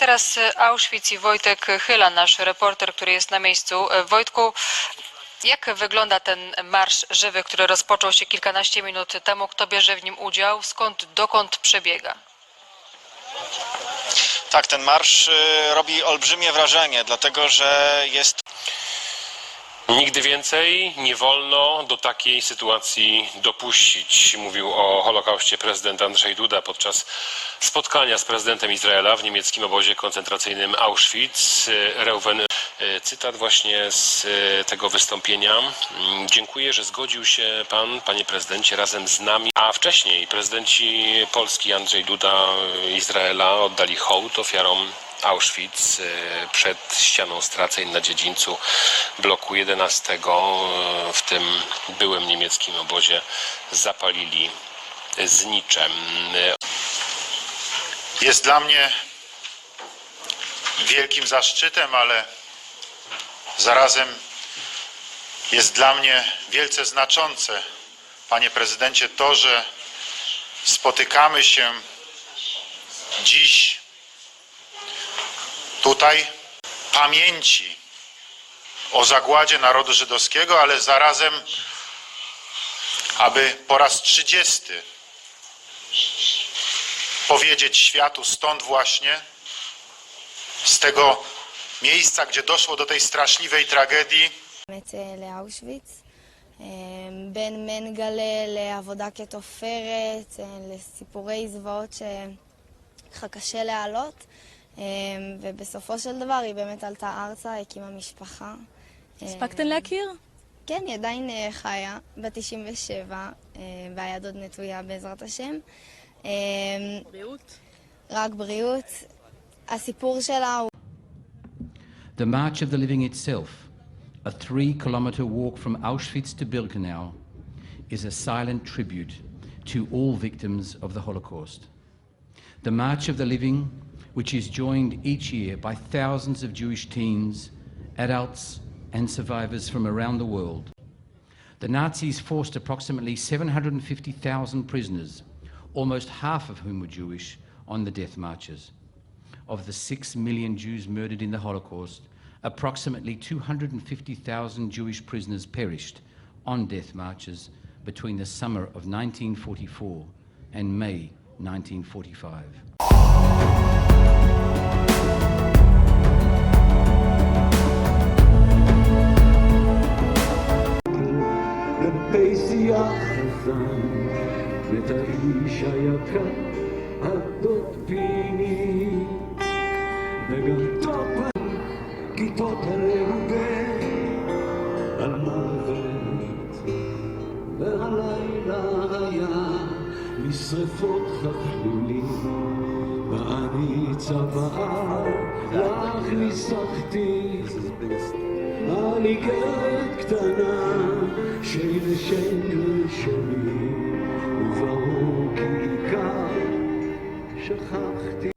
teraz Auschwitz i Wojtek Chyla, nasz reporter, który jest na miejscu. Wojtku, jak wygląda ten marsz żywy, który rozpoczął się kilkanaście minut temu? Kto bierze w nim udział? Dokąd przebiega? Tak, ten marsz robi olbrzymie wrażenie, dlatego że jest... Nigdy więcej nie wolno do takiej sytuacji dopuścić, mówił o Holokauście prezydent Andrzej Duda podczas spotkania z prezydentem Izraela w niemieckim obozie koncentracyjnym Auschwitz. Reuven, cytat właśnie z tego wystąpienia. Dziękuję, że zgodził się pan, panie prezydencie, razem z nami. A wcześniej prezydenci Polski Andrzej Duda, Izraela oddali hołd ofiarom Auschwitz przed ścianą straceń na dziedzińcu bloku 11. W tym byłym niemieckim obozie zapalili zniczem. Jest dla mnie wielkim zaszczytem, ale zarazem jest dla mnie wielce znaczące, panie prezydencie, to, że spotykamy się dziś tutaj pamięci o zagładzie narodu żydowskiego, ale zarazem, aby po raz 30 powiedzieć światu stąd właśnie, z tego miejsca, gdzie doszło do tej straszliwej tragedii, לאושוויץ, בין מנגלה לעבודה כתופרת, לסיפורי זוועות שככה קשה להעלות, ובסופו של דבר היא באמת עלתה ארצה, הקימה משפחה. הספקתן להכיר? כן, היא עדיין חיה, בת 97, והיד עוד נטויה בעזרת השם. בריאות. רק בריאות. הסיפור שלה הוא... The March of the Living itself, a 3-kilometer walk from Auschwitz to Birkenau, is a silent tribute to all victims of the Holocaust. The March of the Living, which is joined each year by thousands of Jewish teens, adults and survivors from around the world. The Nazis forced approximately 750,000 prisoners, almost half of whom were Jewish, on the death marches. Of the 6 million Jews murdered in the Holocaust, approximately 250,000 Jewish prisoners perished on death marches between the summer of 1944 and May 1945. כיתות הלאובה על מוות, והלילה היה משרפות חפלולים, ואני צבעה לך ניסחתי על איגרת קטנה של שגר שלי, וברור כי עיקר שכחתי.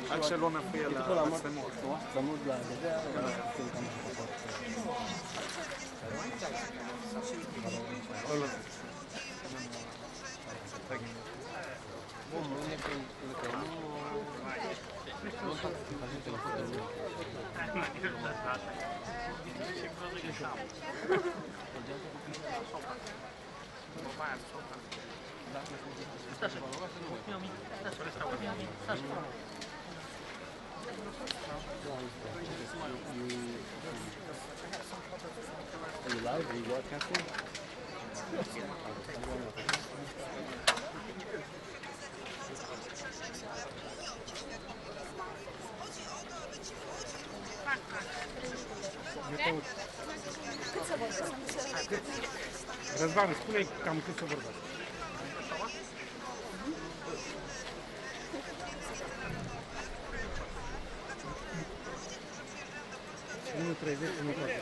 עד שלא נפריע למצלמות. צמוד לגדר, ונעשים כמה שפחות. לא, לא. Are you live? Are you broadcasting? Răzvan, spune cam cât să vorbesc. Nu 30, nu toate.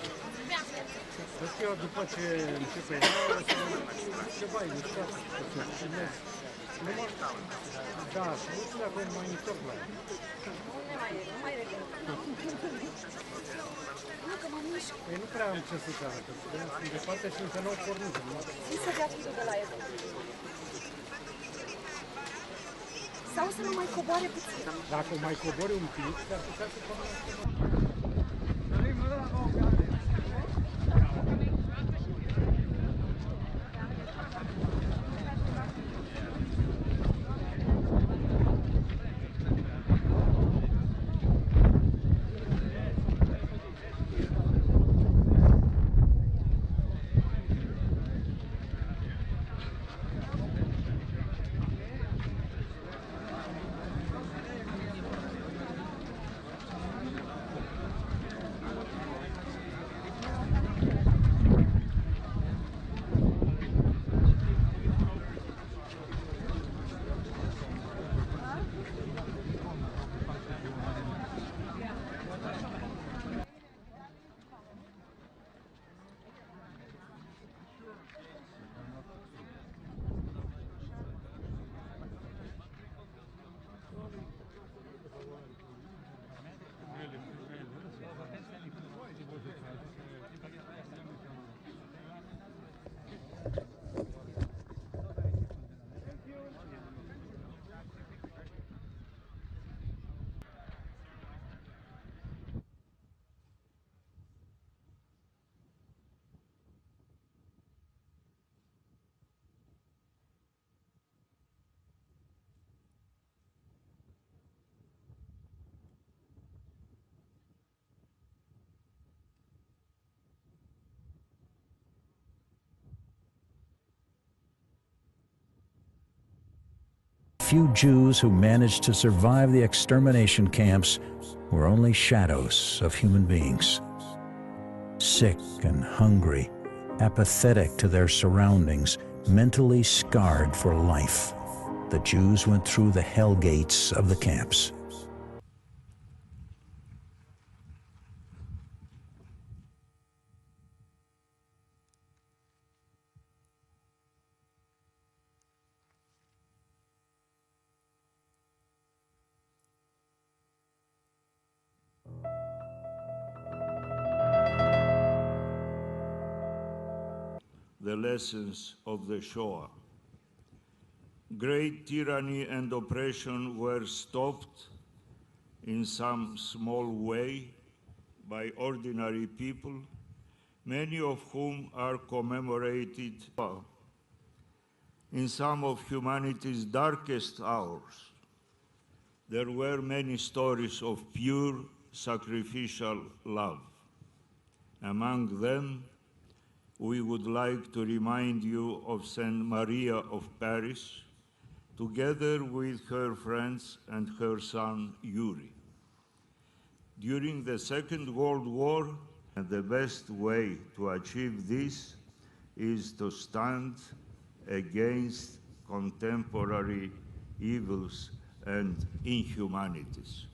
Deci eu după ce începe ceva inițiat, să filmez. Da, și nu știu dacă mai întorc la el. Păi nu prea am ce să fac, sunt departe și încă n-au pornit. Și să dea firul de la el. Sau să nu mai coboare puțin. Dacă mai cobori un pic, s-ar putea să pornească. Few Jews who managed to survive the extermination camps were only shadows of human beings. Sick and hungry, apathetic to their surroundings, mentally scarred for life, the Jews went through the hell gates of the camps. The lessons of the Shoah. Great tyranny and oppression were stopped in some small way by ordinary people, many of whom are commemorated in some of humanity's darkest hours. There were many stories of pure sacrificial love. Among them, we would like to remind you of Saint Maria of Paris, together with her friends and her son Yuri. During the Second World War, the best way to achieve this is to stand against contemporary evils and inhumanities.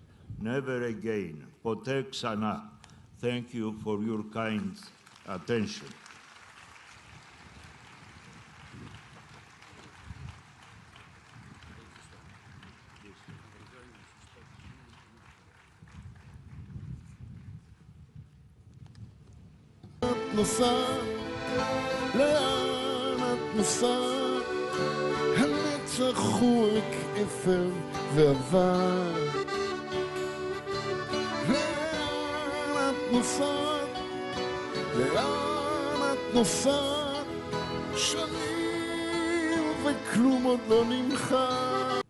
Never again. Ποτέ ξανά. Thank you for your kind attention. נוסעת, לאן את נוסעת? הנצח הוא רק אפר ועבר. לאן את נוסעת? לאן את נוסעת? שנים וכלום עוד לא נמחק.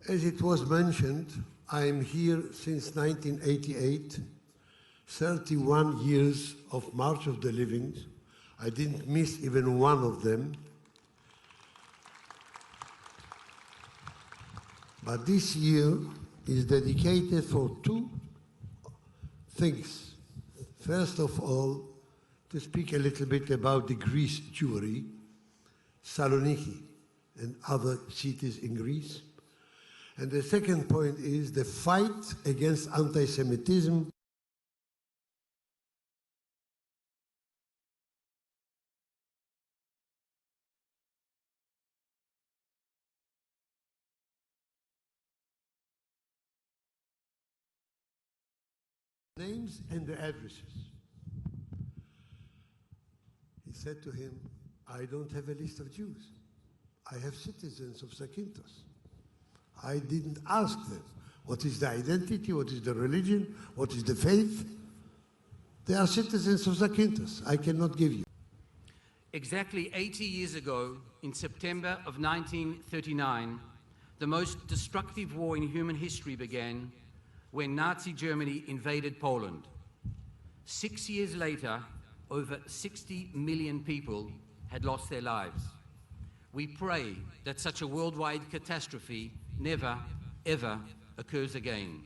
As it was mentioned, I am here since 1988. 31 years of March of the Living. I didn't miss even one of them. But this year is dedicated for two things. First of all, to speak a little bit about the Greece Jewry, Saloniki and other cities in Greece. And the second point is the fight against anti-Semitism. Names and the addresses. He said to him, I don't have a list of Jews. I have citizens of Zakynthos. I didn't ask them, what is the identity, what is the religion, what is the faith? They are citizens of Zakynthos. I cannot give you. Exactly 80 years ago, in September of 1939, the most destructive war in human history began when Nazi Germany invaded Poland. 6 years later, over 60 million people had lost their lives. We pray that such a worldwide catastrophe never, ever occurs again.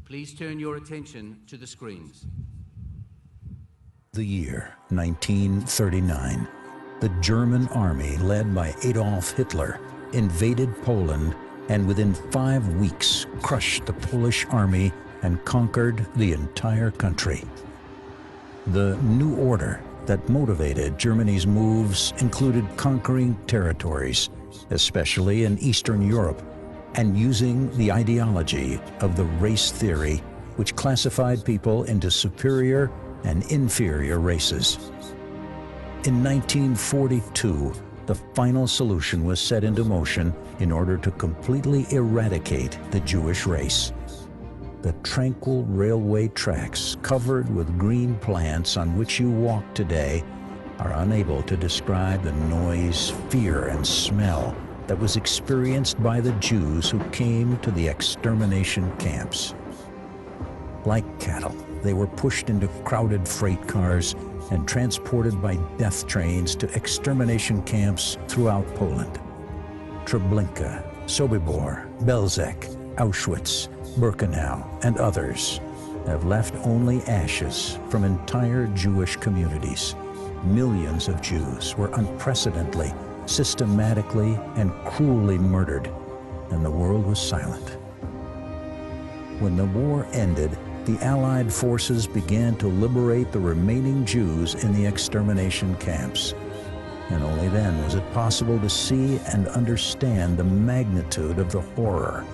Please turn your attention to the screens. The year 1939, the German army led by Adolf Hitler invaded Poland and within 5 weeks crushed the Polish army and conquered the entire country. The new order that motivated Germany's moves included conquering territories, especially in Eastern Europe, and using the ideology of the race theory, which classified people into superior and inferior races. In 1942, the final solution was set into motion in order to completely eradicate the Jewish race. The tranquil railway tracks covered with green plants on which you walk today are unable to describe the noise, fear, and smell that was experienced by the Jews who came to the extermination camps. Like cattle, they were pushed into crowded freight cars and transported by death trains to extermination camps throughout Poland. Treblinka, Sobibor, Belzec, Auschwitz, Birkenau, and others have left only ashes from entire Jewish communities. Millions of Jews were unprecedentedly, systematically, and cruelly murdered, and the world was silent. When the war ended, the Allied forces began to liberate the remaining Jews in the extermination camps. And only then was it possible to see and understand the magnitude of the horror.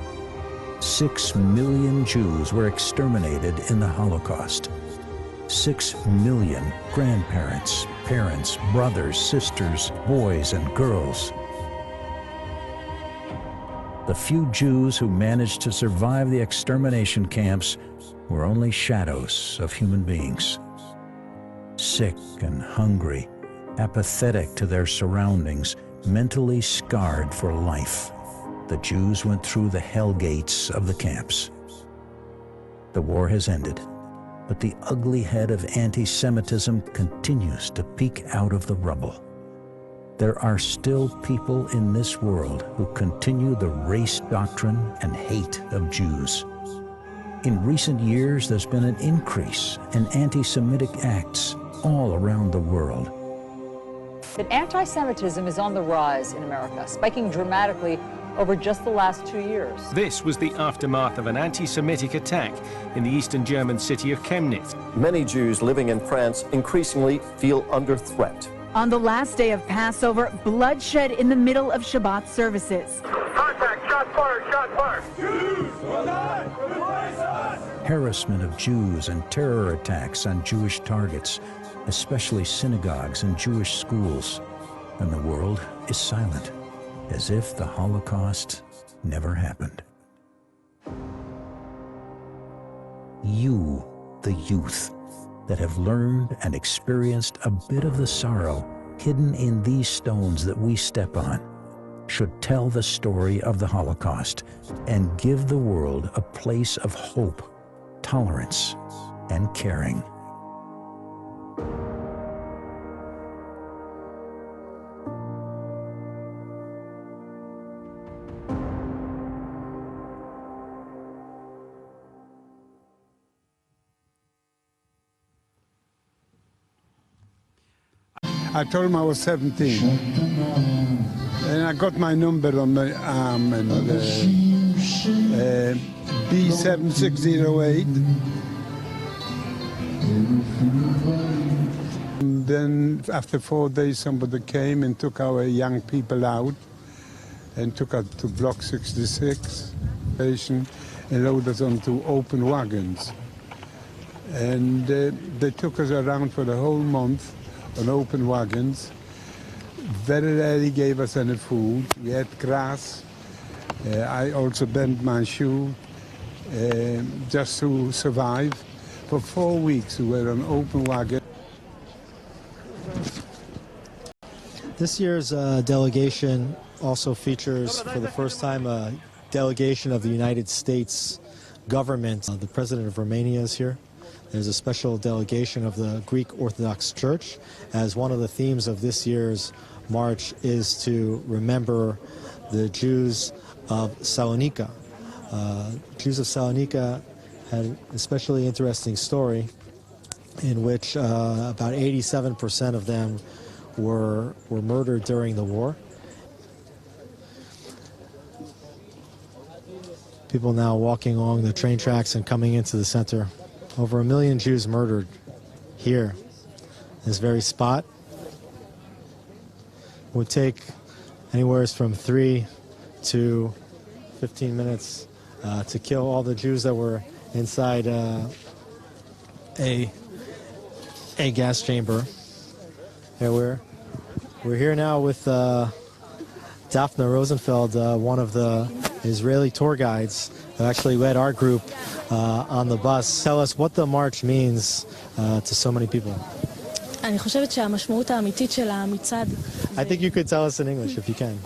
6 million Jews were exterminated in the Holocaust. 6 million grandparents, parents, brothers, sisters, boys, and girls. The few Jews who managed to survive the extermination camps were only shadows of human beings. Sick and hungry, apathetic to their surroundings, mentally scarred for life, the Jews went through the hell gates of the camps. The war has ended, but the ugly head of anti-Semitism continues to peek out of the rubble. There are still people in this world who continue the race doctrine and hate of Jews. In recent years, there's been an increase in anti-Semitic acts all around the world. That anti-Semitism is on the rise in America, spiking dramatically over just the last 2 years. This was the aftermath of an anti-Semitic attack in the eastern German city of Chemnitz. Many Jews living in France increasingly feel under threat. On the last day of Passover, bloodshed in the middle of Shabbat services. Contact, shot fired, shot fired. Jews will not replace us. Harassment of Jews and terror attacks on Jewish targets, especially synagogues and Jewish schools. And the world is silent, as if the Holocaust never happened. You, the youth, that have learned and experienced a bit of the sorrow hidden in these stones that we step on, should tell the story of the Holocaust and give the world a place of hope, tolerance, and caring. I told him I was 17. And I got my number on my arm, and B7608. And then after 4 days, somebody came and took our young people out and took us to Block 66 station and loaded us onto open wagons. And they took us around for the whole month on open wagons. Very rarely gave us any food. We had grass. I also bent my shoe just to survive. For 4 weeks we were on open wagon. This year's delegation also features for the first time a delegation of the United States government. The president of Romania is here. There's a special delegation of the Greek Orthodox Church, as one of the themes of this year's march is to remember the Jews of Salonika. Jews of Salonika had an especially interesting story in which about 87% of them were murdered during the war. People now walking along the train tracks and coming into the center. Over 1 million Jews murdered here, this very spot. It would take anywhere from 3 to 15 minutes to kill all the Jews that were inside a gas chamber. Yeah, we're here now with Daphne Rosenfeld, one of the Israeli tour guides who actually led our group on the bus. Tell us what the march means to so many people. אני חושבת שהמשמעות האמיתית של המצעד... I think you could tell us in English if you can.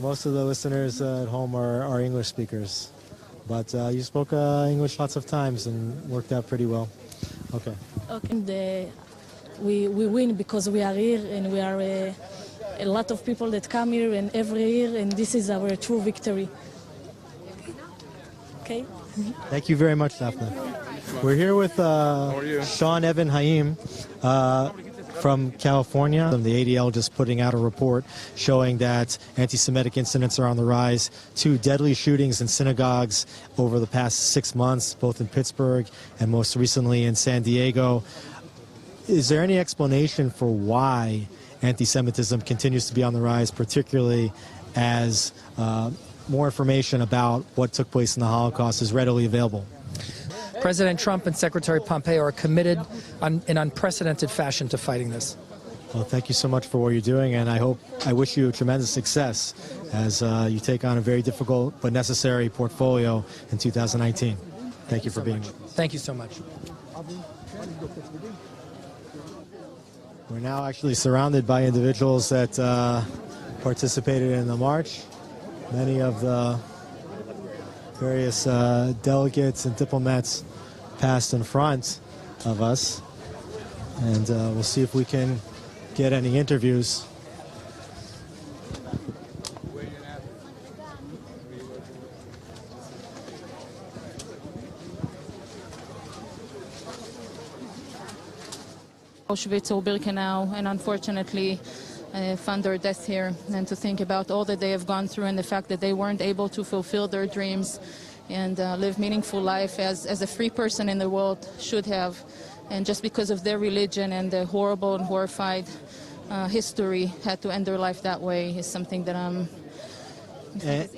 Most of the listeners at home are English speakers, but you spoke English lots of times and worked out pretty well. Okay. Okay. We win because we are here, and we are a lot of people that come here and every year, and this is our true victory. Okay. Thank you very much, Daphne. We're here with Sean Evan Haim from California. The ADL just putting out a report showing that anti-Semitic incidents are on the rise. 2 deadly shootings in synagogues over the past 6 months, both in Pittsburgh and most recently in San Diego. Is there any explanation for why anti-Semitism continues to be on the rise, particularly as more information about what took place in the Holocaust is readily available? President Trump and Secretary Pompeo are committed in unprecedented fashion to fighting this. Well, thank you so much for what you're doing, and I wish you tremendous success as you take on a very difficult but necessary portfolio in 2019. Thank you for being with us. Thank you so much. We're now actually surrounded by individuals that participated in the march. Many of the various delegates and diplomats passed in front of us, and we'll see if we can get any interviews. Auschwitz-Birkenau, and unfortunately found their death here, and to think about all that they have gone through and the fact that they weren't able to fulfill their dreams and live meaningful life as a free person in the world should have, and just because of their religion and the horrible and horrified history had to end their life that way is something that I'm...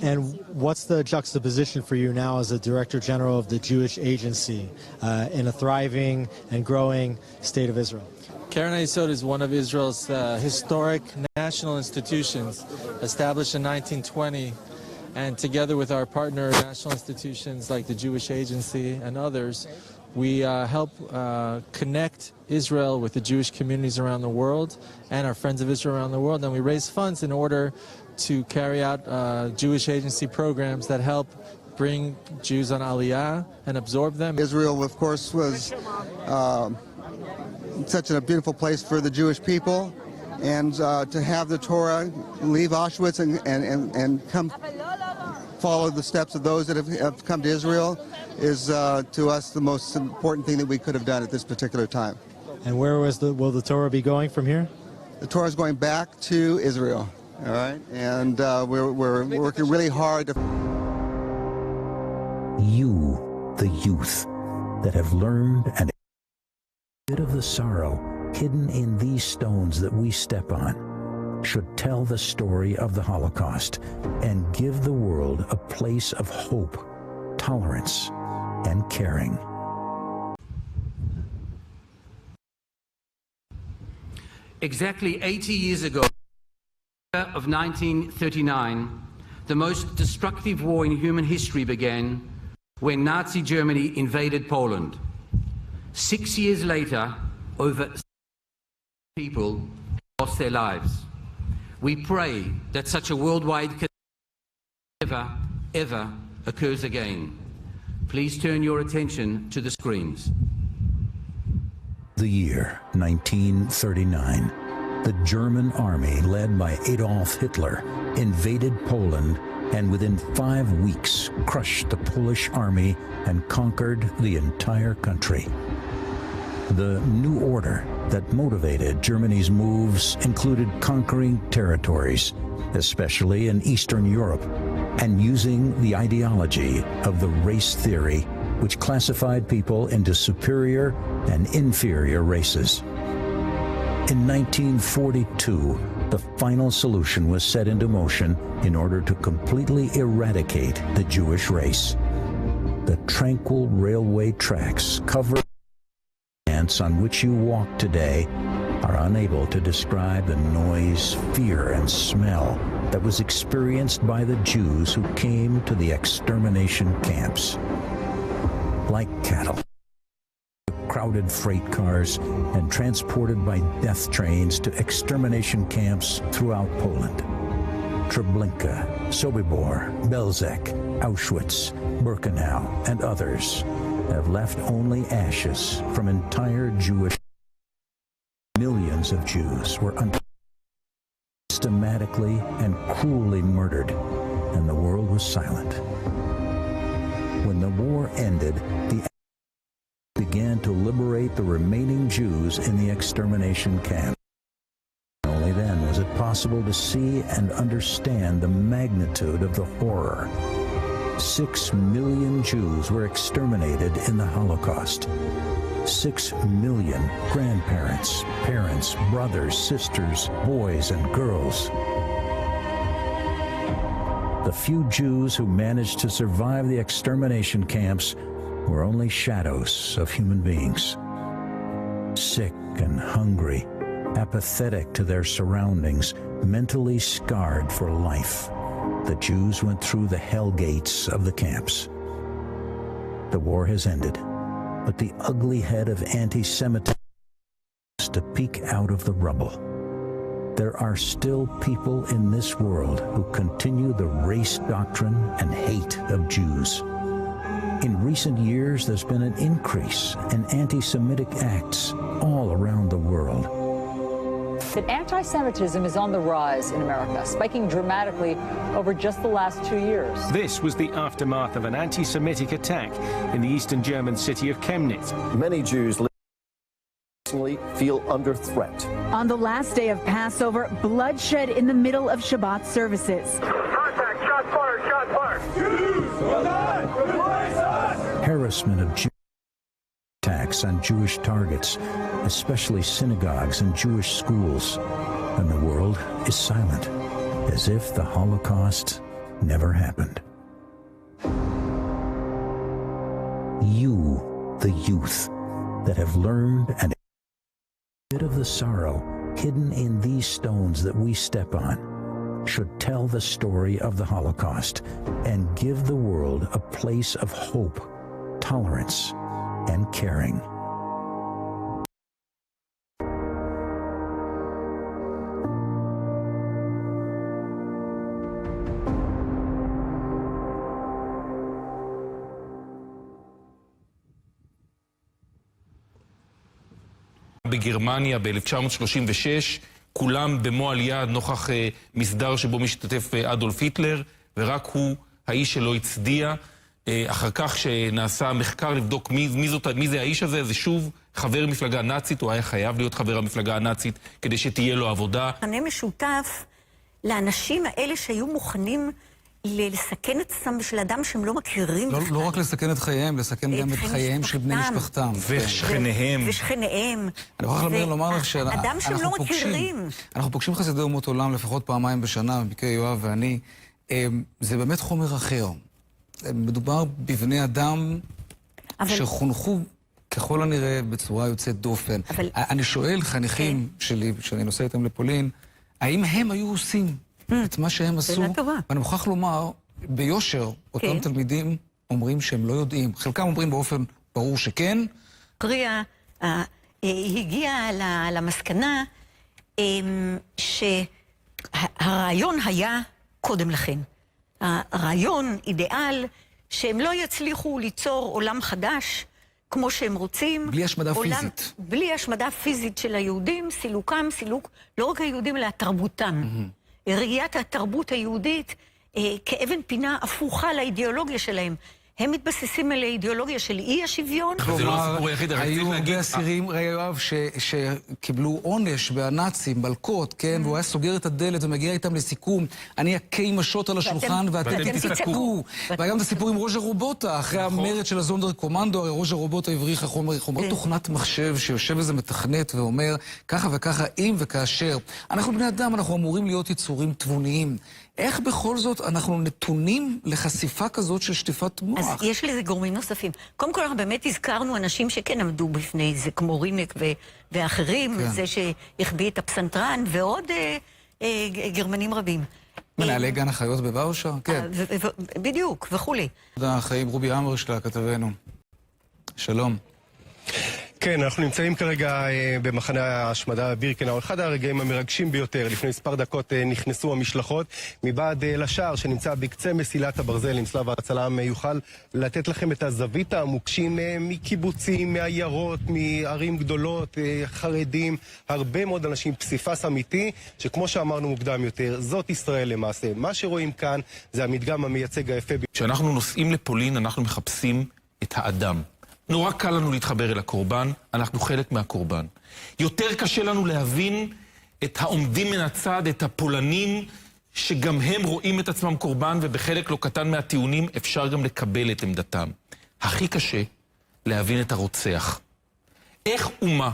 And what's the juxtaposition for you now as the Director General of the Jewish Agency in a thriving and growing state of Israel? Keren HaYesod is one of Israel's historic national institutions established in 1920, and together with our partner national institutions like the Jewish Agency and others, we help connect Israel with the Jewish communities around the world and our friends of Israel around the world, and we raise funds in order to carry out Jewish Agency programs that help bring Jews on Aliyah and absorb them. Israel, of course, was such a beautiful place for the Jewish people, and to have the Torah leave Auschwitz and come follow the steps of those that have come to Israel is, to us, the most important thing that we could have done at this particular time. And where will the Torah be going from here? The Torah is going back to Israel, all right? And we're working really hard to... You, the youth, that have learned and a bit of the sorrow hidden in these stones that we step on, should tell the story of the Holocaust and give the world a place of hope, tolerance, and caring. Exactly 80 years ago, of 1939, the most destructive war in human history began when Nazi Germany invaded Poland. 6 years later, over people lost their lives. We pray that such a worldwide catastrophe ever occurs again. Please turn your attention to the screens. The year 1939, the German army led by Adolf Hitler invaded Poland and within 5 weeks crushed the Polish army and conquered the entire country. The new order that motivated Germany's moves included conquering territories, especially in Eastern Europe, and using the ideology of the race theory, which classified people into superior and inferior races. In 1942, the final solution was set into motion in order to completely eradicate the Jewish race. The tranquil railway tracks covered on which you walk today are unable to describe the noise, fear, and smell that was experienced by the Jews who came to the extermination camps. Like cattle, crowded freight cars and transported by death trains to extermination camps throughout Poland. Treblinka, Sobibor, Belzec, Auschwitz, Birkenau, and others have left only ashes from entire Jewish. Millions of Jews were systematically and cruelly murdered, and the world was silent. When the war ended, the began to liberate the remaining Jews in the extermination camp. Only then was it possible to see and understand the magnitude of the horror. 6 million Jews were exterminated in the Holocaust. 6 million grandparents, parents, brothers, sisters, boys, and girls. The few Jews who managed to survive the extermination camps were only shadows of human beings. Sick and hungry, apathetic to their surroundings, mentally scarred for life. The Jews went through the hell gates of the camps. The war has ended, but the ugly head of anti-Semitism is to peek out of the rubble. There are still people in this world who continue the race doctrine and hate of Jews. In recent years, there's been an increase in anti-Semitic acts all around the world. That anti-Semitism is on the rise in America, spiking dramatically over just the last 2 years. This was the aftermath of an anti-Semitic attack in the eastern German city of Chemnitz. Many Jews feel under threat. On the last day of Passover, bloodshed in the middle of Shabbat services. Contact, shots fired, shots fired. Jews will not replace us. Harassment of Jews, attacks on Jewish targets, especially synagogues and Jewish schools, and the world is silent, as if the Holocaust never happened. You, the youth, that have learned and a bit of the sorrow hidden in these stones that we step on, should tell the story of the Holocaust and give the world a place of hope, tolerance, and caring. בגרמניה ב-1936, כולם במו על יד נוכח מסדר שבו משתתף אדולף היטלר, ורק הוא האיש שלא הצדיע. אחר כך שנעשה מחקר לבדוק מי זה האיש הזה, זה שוב חבר מפלגה נאצית, הוא היה חייב להיות חבר המפלגה הנאצית כדי שתהיה לו עבודה. מכנה משותף לאנשים האלה שהיו מוכנים לסכן את עצמם בשביל אדם שהם לא מכירים. לא רק לסכן את חייהם, לסכן גם את חייהם של בני משפחתם. ושכניהם. ושכניהם. אני יכול לומר לך אדם שהם לא מכירים. אנחנו פוגשים חסידי אומות עולם לפחות פעמיים בשנה, במקרה יואב ואני. זה באמת חומר אחר. מדובר בבני אדם שחונכו ככל הנראה בצורה יוצאת דופן. אני שואל חניכים שלי, שאני נוסע איתם לפולין, האם הם היו עושים את מה שהם עשו? ואני מוכרח לומר, ביושר, אותם תלמידים אומרים שהם לא יודעים. חלקם אומרים באופן ברור שכן. פריה הגיעה למסקנה שהרעיון היה קודם לכן. הרעיון, אידיאל, שהם לא יצליחו ליצור עולם חדש כמו שהם רוצים. בלי השמדה פיזית. בלי השמדה פיזית של היהודים, סילוקם, סילוק לא רק היהודים אלא תרבותם. ראיית התרבות היהודית כאבן פינה הפוכה לאידיאולוגיה שלהם. הם מתבססים על האידיאולוגיה של אי השוויון. זה לא הסיפור היחיד, היו הרבה אסירים, ראי יואב, שקיבלו עונש בהנאצים, מלכות, כן? והוא היה סוגר את הדלת ומגיע איתם לסיכום. אני אכה עם השוט על השולחן ואתם תצעקו. וגם את הסיפור עם רוז'ר רובוטה, אחרי המרד של הזונדר קומנדו, הרי רוז'ר רובוטה הבריח חומר תוכנת מחשב שיושב איזה מתכנת ואומר ככה וככה, אם וכאשר. אנחנו בני אדם, אנחנו אמורים להיות יצורים תבוניים. איך בכל זאת אנחנו נתונים לחשיפה כזאת של שטיפת מוח? אז יש לזה גורמים נוספים. קודם כל, אנחנו באמת הזכרנו אנשים שכן עמדו בפני זה, כמו רינק ואחרים, זה שהחביא את הפסנתרן, ועוד גרמנים רבים. מנהלי גן החיות בוורשה? כן. בדיוק, וכולי. תודה, חיים. רובי אמרשלה, כתבנו. שלום. כן, אנחנו נמצאים כרגע במחנה ההשמדה בירקנאו, אחד הרגעים המרגשים ביותר. לפני מספר דקות נכנסו המשלחות מבעד לשער שנמצא בקצה מסילת הברזל, עם צלב ההצלה יוכל לתת לכם את הזווית העמוקשים מקיבוצים, מעיירות, מערים גדולות, חרדים, הרבה מאוד אנשים, פסיפס אמיתי, שכמו שאמרנו מוקדם יותר, זאת ישראל למעשה. מה שרואים כאן זה המדגם המייצג היפה. כשאנחנו נוסעים לפולין, אנחנו מחפשים את האדם. נורא קל לנו להתחבר אל הקורבן, אנחנו חלק מהקורבן. יותר קשה לנו להבין את העומדים מן הצד, את הפולנים, שגם הם רואים את עצמם קורבן, ובחלק לא קטן מהטיעונים אפשר גם לקבל את עמדתם. הכי קשה להבין את הרוצח. איך אומה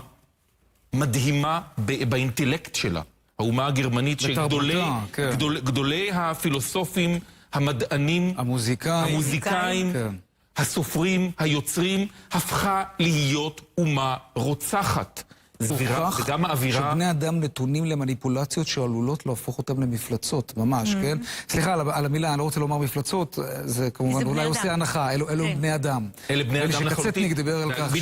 מדהימה באינטלקט שלה, האומה הגרמנית, שגדולי הפילוסופים, המדענים, המוזיקאים, הסופרים, היוצרים, הפכה להיות אומה רוצחת. וגם האווירה... שבני אדם נתונים למניפולציות שעלולות להפוך אותם למפלצות, ממש, כן? סליחה, על המילה, אני לא רוצה לומר מפלצות, זה כמובן אולי עושה הנחה, אלו בני אדם. אלה בני אדם לחלוטין. שקצטניק דיבר על כך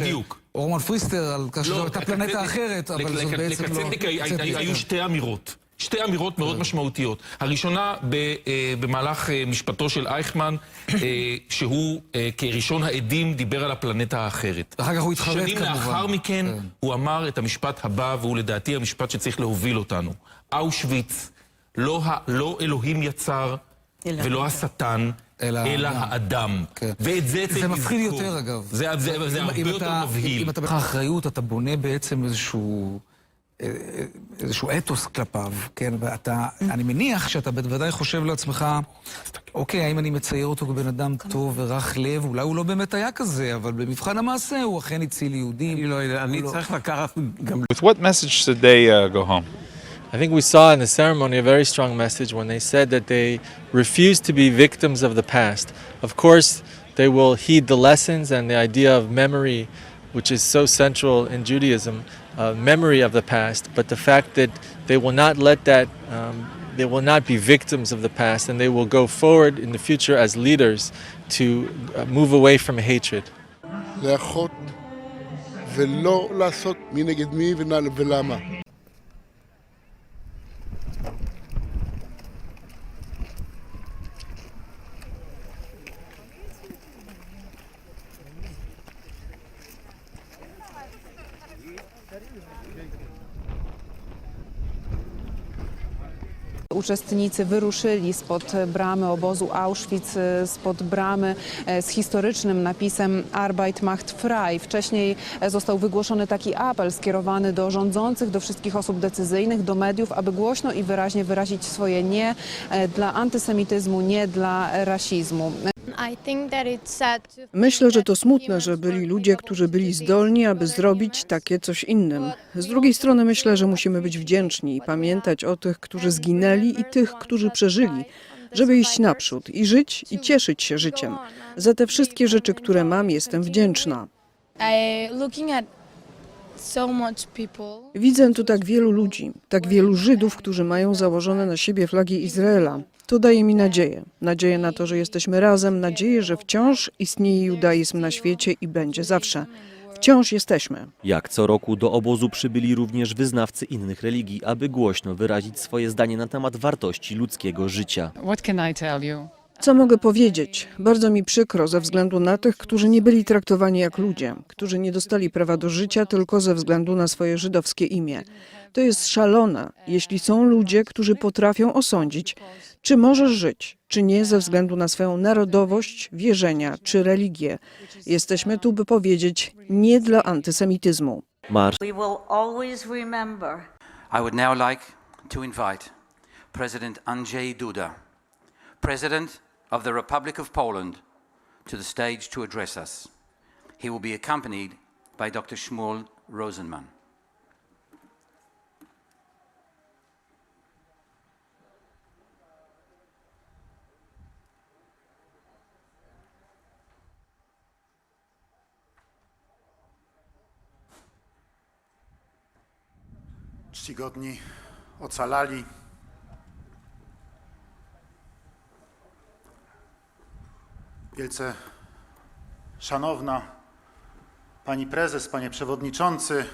אורמן פריסטר, על כך שזו הייתה פלנטה אחרת, אבל זו בעצם לא... לקצטניק היו שתי אמירות. שתי אמירות מאוד משמעותיות. הראשונה במהלך משפטו של אייכמן, שהוא כראשון העדים דיבר על הפלנטה האחרת. אחר כך הוא התחרט כמובן. שנים לאחר מכן הוא אמר את המשפט הבא, והוא לדעתי המשפט שצריך להוביל אותנו. אושוויץ, לא אלוהים יצר ולא השטן, אלא האדם. ואת זה צריך לזכור. זה מפחיד יותר אגב. זה הרבה יותר מבהיל. אם אתה בכך אחריות, אתה בונה בעצם איזשהו אתוס כלפיו, כן? אני מניח שאתה בוודאי חושב לעצמך, אוקיי, האם אני מצייר אותו כבן אדם טוב ורך לב? אולי הוא לא באמת היה כזה, אבל במבחן המעשה הוא אכן הציל יהודים. אני צריך לקחת גם... With what message did they go home? I think we saw in the ceremony a very strong message when they said that they refuse to be victims of the past. Of course, they will heed the lessons and the idea of memory, which is so central in Judaism, memory of the past, but the fact that they will not let that, they will not be victims of the past, and they will go forward in the future as leaders to move away from hatred. לאחות ולא לעשות מי נגד מי ולמה. uczestnicy wyruszyli spod bramy obozu Auschwitz, spod bramy z historycznym napisem Arbeit macht frei. Wcześniej został wygłoszony taki apel skierowany do rządzących, do wszystkich osób decyzyjnych, do mediów, aby głośno i wyraźnie wyrazić swoje nie dla antysemityzmu, nie dla rasizmu. Myślę, że to smutne, że byli ludzie, którzy byli zdolni, aby zrobić takie coś innym. Z drugiej strony myślę, że musimy być wdzięczni i pamiętać o tych, którzy zginęli i tych, którzy przeżyli, żeby iść naprzód i żyć i cieszyć się życiem. Za te wszystkie rzeczy, które mam, jestem wdzięczna. Widzę tu tak wielu ludzi, tak wielu Żydów, którzy mają założone na siebie flagi Izraela. To daje mi nadzieję. Nadzieję na to, że jesteśmy razem, nadzieję, że wciąż istnieje judaizm na świecie i będzie zawsze. Wciąż jesteśmy. Jak co roku do obozu przybyli również wyznawcy innych religii, aby głośno wyrazić swoje zdanie na temat wartości ludzkiego życia. Co mogę powiedzieć? Bardzo mi przykro ze względu na tych, którzy nie byli traktowani jak ludzie, którzy nie dostali prawa do życia tylko ze względu na swoje żydowskie imię. To jest szalone, jeśli są ludzie, którzy potrafią osądzić, czy możesz żyć, czy nie ze względu na swoją narodowość, wierzenia czy religię. Jesteśmy tu, by powiedzieć nie dla antysemityzmu. I would now like to invite President Andrzej Duda, President of the Republic of Poland, to the stage to address us. He will be accompanied by Dr. Shmuel Rosenman. Czcigodni ocalali, wielce szanowna Pani Prezes, Panie Przewodniczący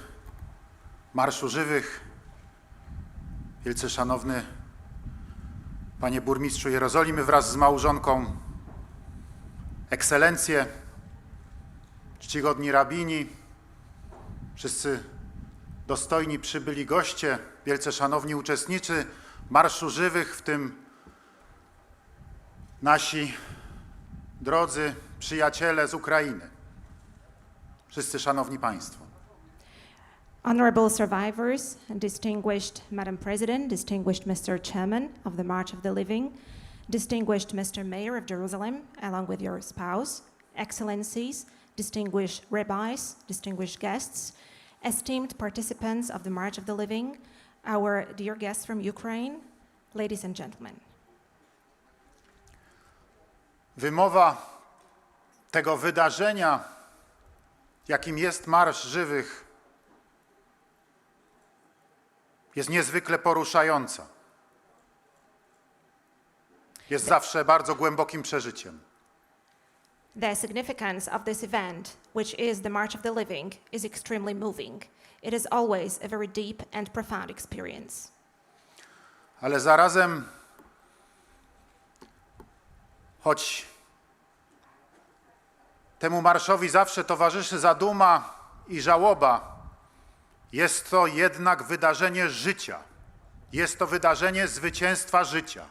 Marszu Żywych, wielce szanowny Panie Burmistrzu Jerozolimy wraz z małżonką, Ekscelencje, czcigodni rabini, wszyscy dostojni przybyli goście, wielce szanowni uczestnicy Marszu Żywych, w tym nasi drodzy przyjaciele z Ukrainy. Wszyscy szanowni Państwo. Honorable survivors, distinguished Madam President, distinguished Mr. Chairman of the March of the Living, distinguished Mr. Mayor of Jerusalem, along with your spouse, Excellencies, distinguished rabbis, distinguished guests, esteemed participants of the March of the Living, our dear guests from Ukraine, ladies and gentlemen. Wymowa tego wydarzenia, jakim jest Marsz Żywych, jest niezwykle poruszająca. Jest zawsze bardzo głębokim przeżyciem. The significance of this event, which is the March of the Living, is extremely moving. It is always a very deep and profound experience. Ale zarazem, choć temu marszowi zawsze towarzyszy zaduma i żałoba, jest to jednak wydarzenie życia. Jest to wydarzenie zwycięstwa życia.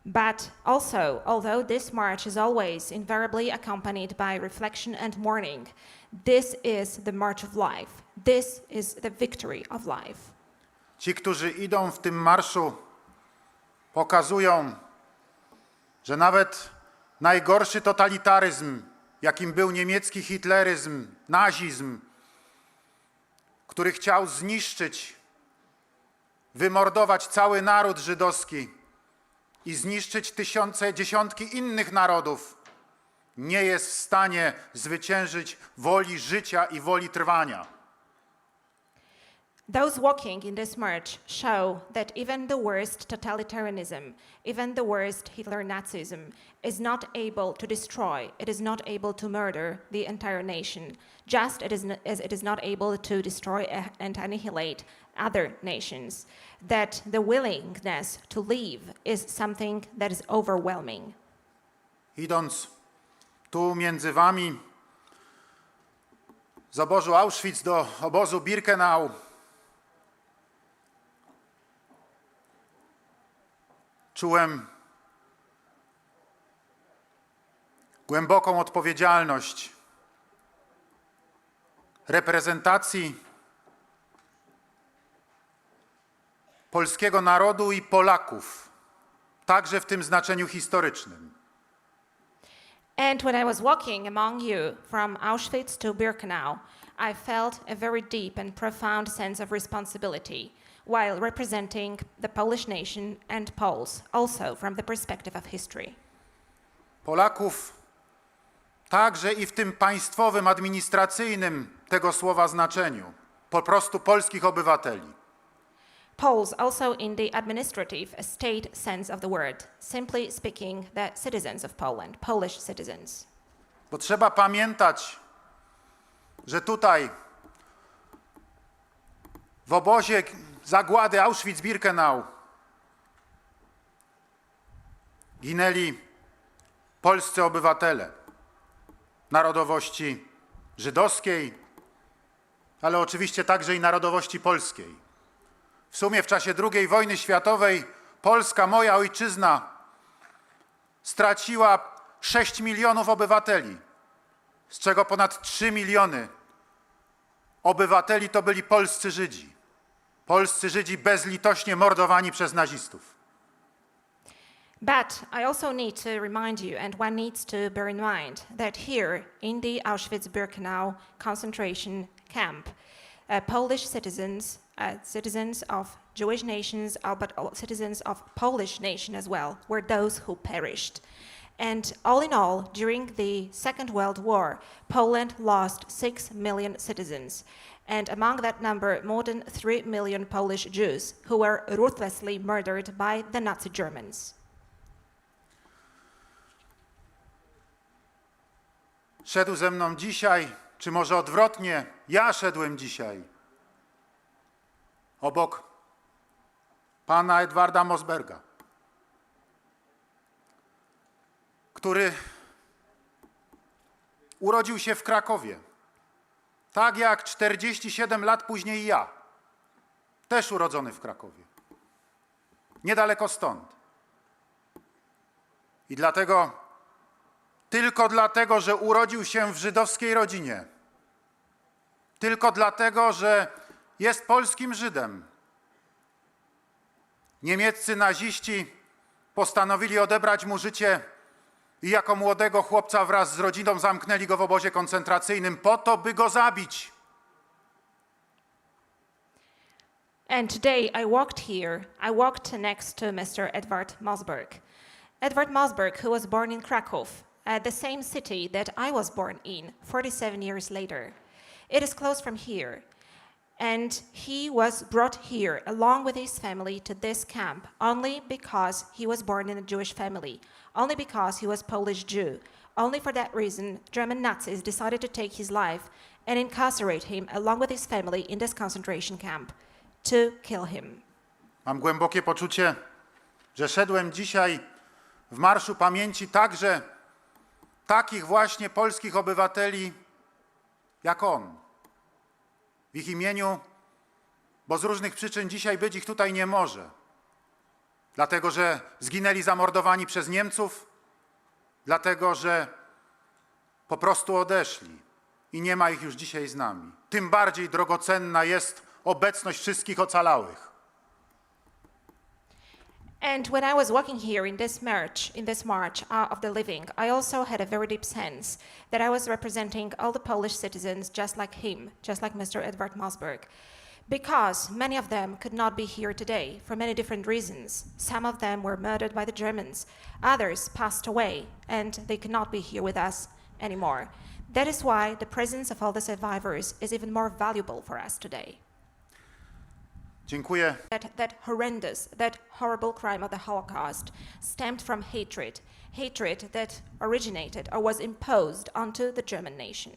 But also, although this march is always invariably accompanied by reflection and mourning, this is the march of life. This is the victory of life. Ci, którzy idą w tym marszu, pokazują, że nawet najgorszy totalitaryzm, jakim był niemiecki hitleryzm, nazizm, który chciał zniszczyć, wymordować cały naród żydowski i zniszczyć tysiące, dziesiątki innych narodów, nie jest w stanie zwyciężyć woli życia i woli trwania. Those walking in this march show that even the worst totalitarianism, even the worst Hitler-Nazism is not able to destroy, it is not able to murder the entire nation, just as it is not able to destroy and annihilate other nations, that the willingness to live is something that is overwhelming. Idąc tu między wami z obozu Auschwitz do obozu Birkenau, czułem głęboką odpowiedzialność reprezentacji polskiego narodu i Polaków, także w tym znaczeniu historycznym. And when I was walking among you from Auschwitz to Birkenau, I felt a very deep and profound sense of responsibility while representing the Polish nation and Poles, also from the perspective of history. Polaków także i w tym państwowym, administracyjnym tego słowa znaczeniu, po prostu polskich obywateli. Poles also in the administrative state sense of the word, simply speaking the citizens of Poland, Polish citizens. Bo trzeba pamiętać, że tutaj w obozie zagłady Auschwitz-Birkenau ginęli polscy obywatele narodowości żydowskiej, ale oczywiście także i narodowości polskiej. W sumie w czasie II wojny światowej Polska, moja ojczyzna, straciła 6 milionów obywateli, z czego ponad 3 miliony obywateli to byli polscy Żydzi. Polscy Żydzi bezlitośnie mordowani przez nazistów. But I also need to remind you, and one needs to bear in mind, that here in the Auschwitz-Birkenau concentration camp, Polish citizens, citizens of Jewish nations, but citizens of Polish nation as well, were those who perished. And all in all, during the Second World War, Poland lost 6 million citizens. And among that number, more than 3 million Polish Jews who were ruthlessly murdered by the Nazi Germans. Szedł ze mną dzisiaj, czy może odwrotnie, ja szedłem dzisiaj obok pana Edwarda Mosberga, który urodził się w Krakowie, tak jak 47 lat później ja, też urodzony w Krakowie, niedaleko stąd. I tylko dlatego, że urodził się w żydowskiej rodzinie, tylko dlatego, że jest polskim Żydem, niemieccy naziści postanowili odebrać mu życie i jako młodego chłopca wraz z rodziną zamknęli go w obozie koncentracyjnym po to, by go zabić. And today I walked next to Mr. Edward Mosberg. Edward Mosberg, who was born in Kraków, the same city that I was born in 47 years later. It is close from here. And he was brought here along with his family to this camp only because he was born in a Jewish family, only because he was Polish Jew. Only for that reason, German Nazis decided to take his life and incarcerate him along with his family in this concentration camp to kill him. Mam głębokie poczucie, że szedłem dzisiaj w Marszu Pamięci także takich właśnie polskich obywateli jak on. W ich imieniu, bo z różnych przyczyn dzisiaj być ich tutaj nie może. Dlatego, że zginęli zamordowani przez Niemców, dlatego, że po prostu odeszli i nie ma ich już dzisiaj z nami. Tym bardziej drogocenna jest obecność wszystkich ocalałych. And when I was walking here in this march of the living, I also had a very deep sense that I was representing all the Polish citizens just like him, just like Mr. Edward Mosberg. Because many of them could not be here today for many different reasons. Some of them were murdered by the Germans, others passed away, and they could not be here with us anymore. That is why the presence of all the survivors is even more valuable for us today. Dziękuję. That horrible crime of the Holocaust stemmed from hatred that originated or was imposed onto the German nation.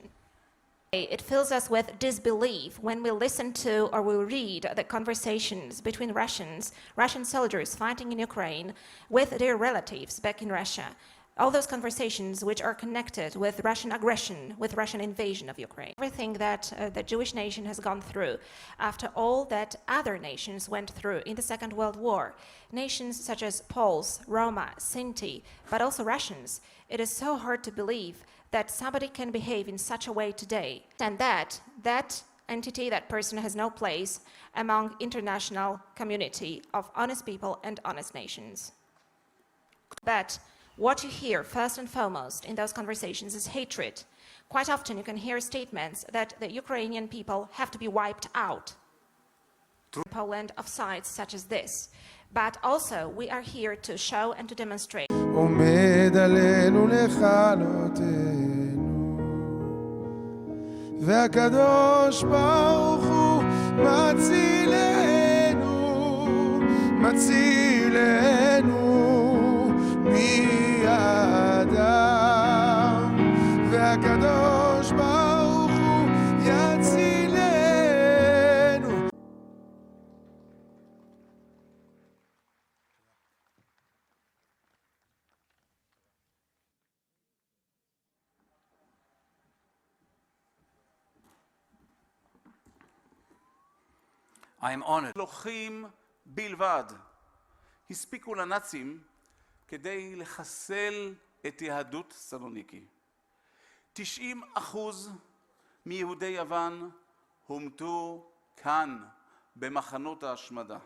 It fills us with disbelief when we listen to or we read the conversations between Russian soldiers fighting in Ukraine with their relatives back in Russia, all those conversations which are connected with Russian aggression, with Russian invasion of Ukraine. Everything that the Jewish nation has gone through after all that other nations went through in the Second World War, nations such as Poles, Roma, Sinti, but also Russians, it is so hard to believe that somebody can behave in such a way today, and that entity, that person has no place among international community of honest people and honest nations. But what you hear first and foremost in those conversations is hatred. Quite often you can hear statements that the Ukrainian people have to be wiped out. Poland of sites such as this. But also we are here to show and to demonstrate. עומד עלינו לכלותנו והקדוש ברוך הוא מצילנו מידם והקדוש ברוך הוא יצילנו. I am honored. לוחים בלבד הספיקו לנאצים כדי לחסל את יהדות סלוניקי. 90% מיהודי יוון הומתו כאן במחנות ההשמדה.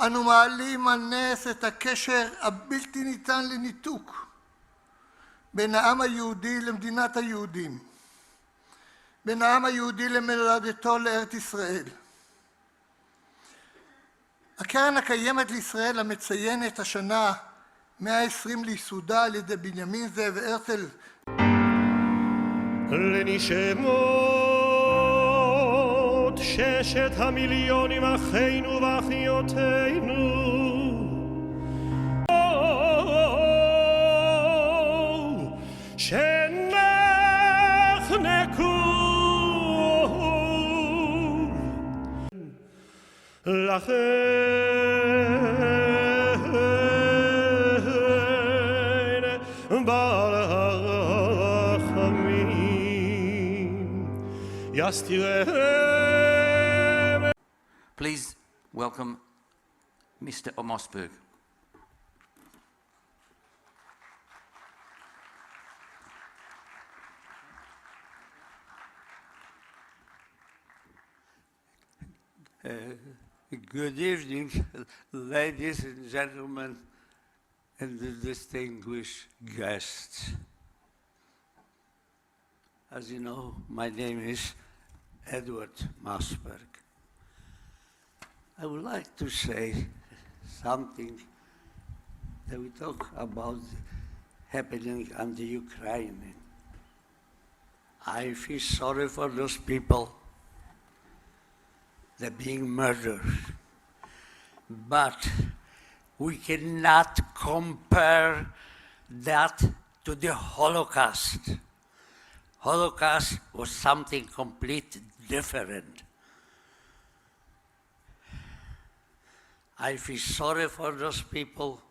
אנו מעלים על נס את הקשר הבלתי ניתן לניתוק בין העם היהודי למדינת היהודים, בין העם היהודי למולדתו לארץ ישראל. הקרן הקיימת לישראל המציינת השנה 120 לייסודה על ידי בנימין זאב הרצל. לנשמות 6 מיליונים אחינו ואחיותינו שנחנקו לכן ברחמים יסתירם. Please welcome Mr. Omosberg. Good evening, ladies and gentlemen, and the distinguished guests. As you know, my name is Edward Masberg. I would like to say something that we talk about happening on the Ukraine. I feel sorry for those people. They're being murdered. But we cannot compare that to the Holocaust. Holocaust was something completely different. I feel sorry for those people,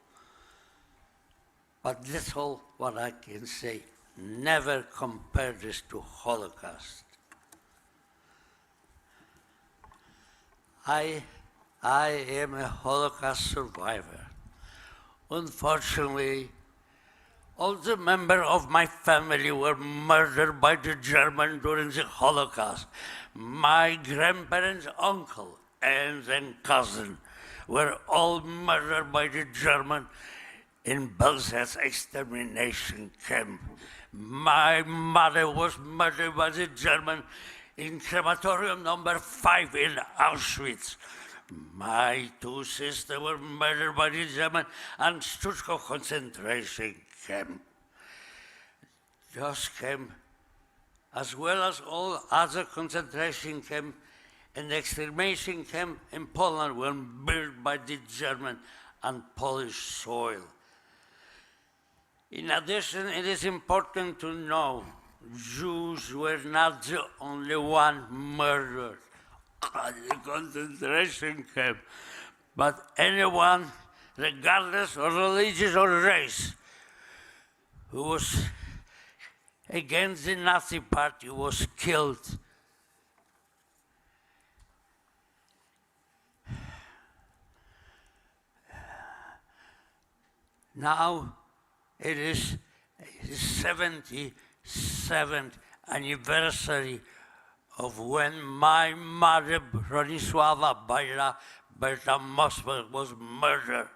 but that's all what I can say. Never compare this to Holocaust. I am a Holocaust survivor. Unfortunately, all the members of my family were murdered by the Germans during the Holocaust. My grandparents, uncle, aunts, and cousin were all murdered by the German in Belzec extermination camp. My mother was murdered by the German in crematorium number 5 in Auschwitz. My 2 sisters were murdered by the German in Stuttgart concentration camp. Those camps, as well as all other concentration camps and extermination camp in Poland, were built by the German on Polish soil. In addition, it is important to know Jews were not the only one murdered at the concentration camp, but anyone, regardless of religion or race, who was against the Nazi Party was killed. Now it is the 77th anniversary of when my mother, Bronisława Berta Mosberg, was murdered.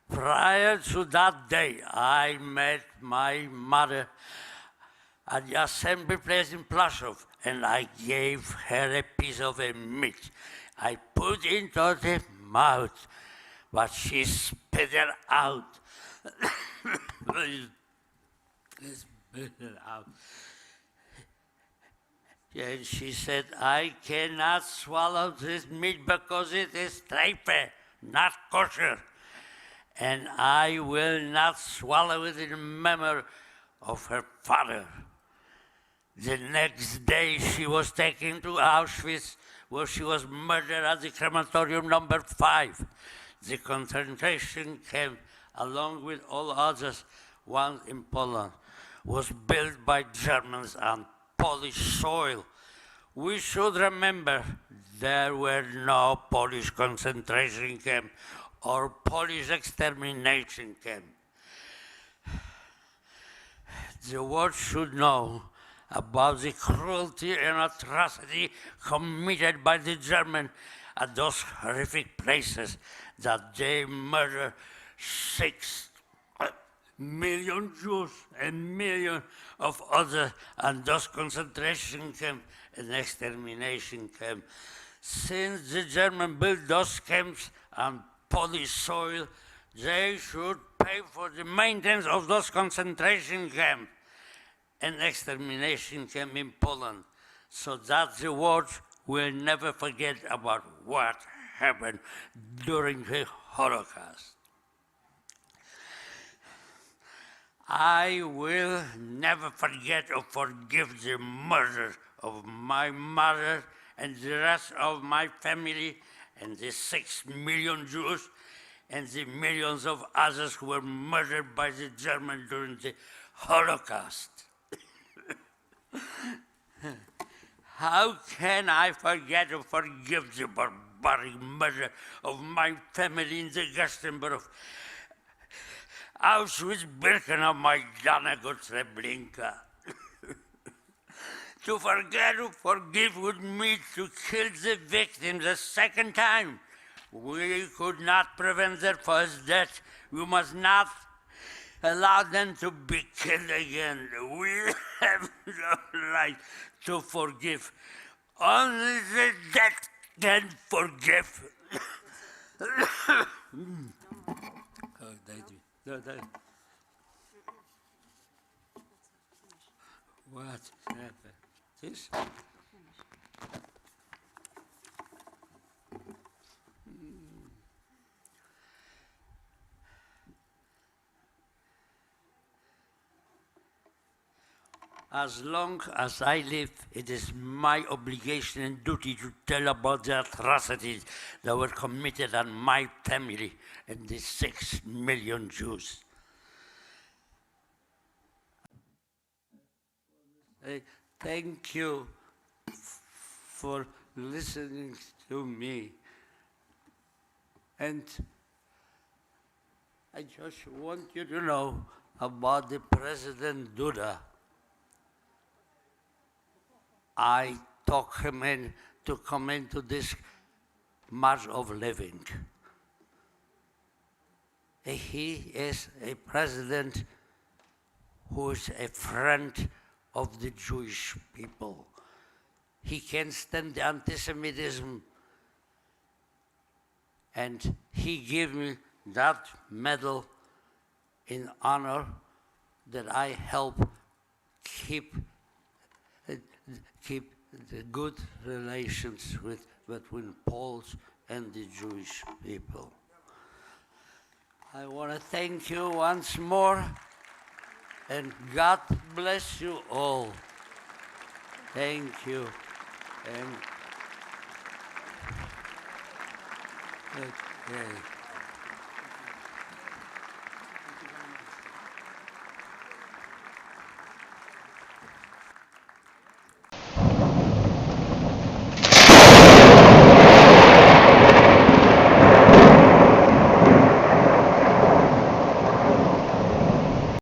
Prior to that day, I met my mother at the assembly place in Plaszów, and I gave her a piece of a meat. I put into the mouth, but she spit it out. Spit it out. And she said, I cannot swallow this meat because it is treife, not kosher. And I will not swallow it in memory of her father. The next day she was taken to Auschwitz, where she was murdered at the crematorium number 5. The concentration camp, along with all others, one in Poland, was built by Germans on Polish soil. We should remember there were no Polish concentration camp or Polish extermination camp. The world should know about the cruelty and atrocity committed by the Germans at those horrific places, that they murdered 6 million Jews and millions of others and those concentration camps and extermination camps. Since the Germans built those camps on Polish soil, they should pay for the maintenance of those concentration camps and extermination camp in Poland, so that the world will never forget about what happened during the Holocaust. I will never forget or forgive the murder of my mother and the rest of my family and the 6 million Jews and the millions of others who were murdered by the Germans during the Holocaust. How can I forget or forgive the barbaric murder of my family in the Gestapo of Auschwitz-Birkenau, Majdanek, Treblinka? To forget or forgive would mean to kill the victims a second time. We could not prevent their first death. We must not allow them to be killed again. We have no right to forgive. Only the dead can forgive. What happened? This? As long as I live, it is my obligation and duty to tell about the atrocities that were committed on my family and the 6 million Jews. Thank you for listening to me. And I just want you to know about the President Duda. I took him in to come into this March of Living. He is a president who is a friend of the Jewish people. He can stand the anti-Semitism, and he gave me that medal in honor that I help keep the good relations between Poles and the Jewish people. I want to thank you once more, and God bless you all. Thank you. Okay.